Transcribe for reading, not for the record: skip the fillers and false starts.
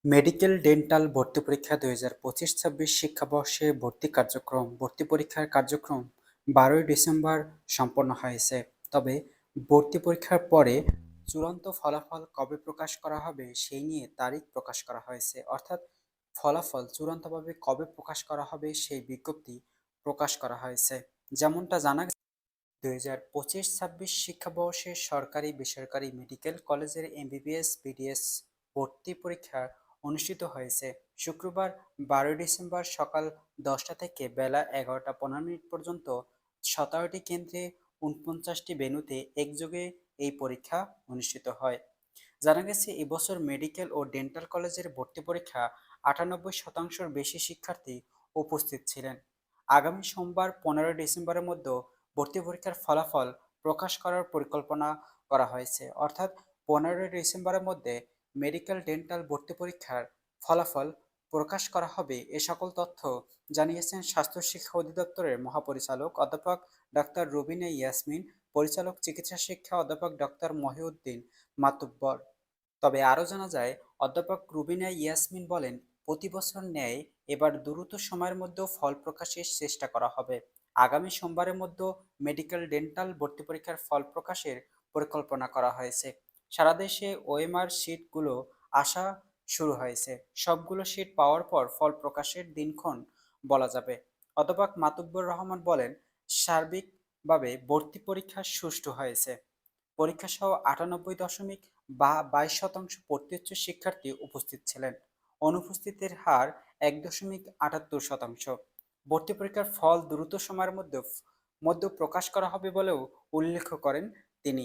Medical dental ভর্তি পরীক্ষা ২০২৫-২৬ শিক্ষাবর্ষে ভর্তি পরীক্ষার কার্যক্রম ১২ই ডিসেম্বর সম্পন্ন হয়েছে। তবে ভর্তি পরীক্ষার পরে চূড়ান্ত ফলাফল কবে প্রকাশ করা হবে সেই নিয়ে তারিখ প্রকাশ করা হয়েছে। অর্থাৎ ফলাফল চূড়ান্তভাবে কবে প্রকাশ করা হবে সেই বিজ্ঞপ্তি প্রকাশ করা হয়েছে। যেমনটা জানা গেছে, ২০২৫-২৬ শিক্ষাবর্ষে সরকারি বেসরকারি মেডিকেল কলেজের এমবিবিএস বিডিএস ভর্তি পরীক্ষা অনুষ্ঠিত হয়েছে শুক্রবার ১২ ডিসেম্বর সকাল ১০টা থেকে বেলা ১১টা ১৫ মিনিট পর্যন্ত ১৭টি কেন্দ্রে ৪৯টি ভেন্যুতে একযোগে এই পরীক্ষা অনুষ্ঠিত হয়। জানা গেছে, এবছর মেডিকেল ও ডেন্টাল কলেজের ভর্তি পরীক্ষা ৯৮% বেশি শিক্ষার্থী উপস্থিত ছিলেন। আগামী সোমবার ১৫ ডিসেম্বরের মধ্যে ভর্তি পরীক্ষার ফলাফল প্রকাশ করার পরিকল্পনা করা হয়েছে। অর্থাৎ ১৫ ডিসেম্বরের মধ্যে মেডিকেল ডেন্টাল ভর্তি পরীক্ষার ফলাফল প্রকাশ করা হবে, এ সকল তথ্য জানিয়েছেন স্বাস্থ্য শিক্ষা অধিদপ্তরের মহাপরিচালক অধ্যাপক ডাক্তার রুবিনা ইয়াসমিন, পরিচালক চিকিৎসা শিক্ষা অধ্যাপক ডক্টর মহিউদ্দিন মাতুব্বর। তবে আরও জানা যায়, অধ্যাপক রুবিনা ইয়াসমিন বলেন, প্রতি বছর ন্যায় এবার দ্রুত সময়ের মধ্যে ফল প্রকাশের চেষ্টা করা হবে। আগামী সোমবারের মধ্যে মেডিকেল ডেন্টাল ভর্তি পরীক্ষার ফল প্রকাশের পরিকল্পনা করা হয়েছে। সারা দেশে ওএমআর শিটগুলো আসা শুরু হয়েছে। সবগুলো শিট পাওয়ার পর ফল প্রকাশের দিনক্ষণ বলা যাবে। অধ্যাপক মাতুব্বর রহমান বলেন, সার্বিকভাবে ভর্তি পরীক্ষা সুষ্ঠু হয়েছে। পরীক্ষাসহ ৯৮.২২% প্রত্যচ্ছ শিক্ষার্থী উপস্থিত ছিলেন। অনুপস্থিতির হার ১.৭৮%। ভর্তি পরীক্ষার ফল দ্রুত সময়ের মধ্যে প্রকাশ করা হবে বলেও উল্লেখ করেন তিনি।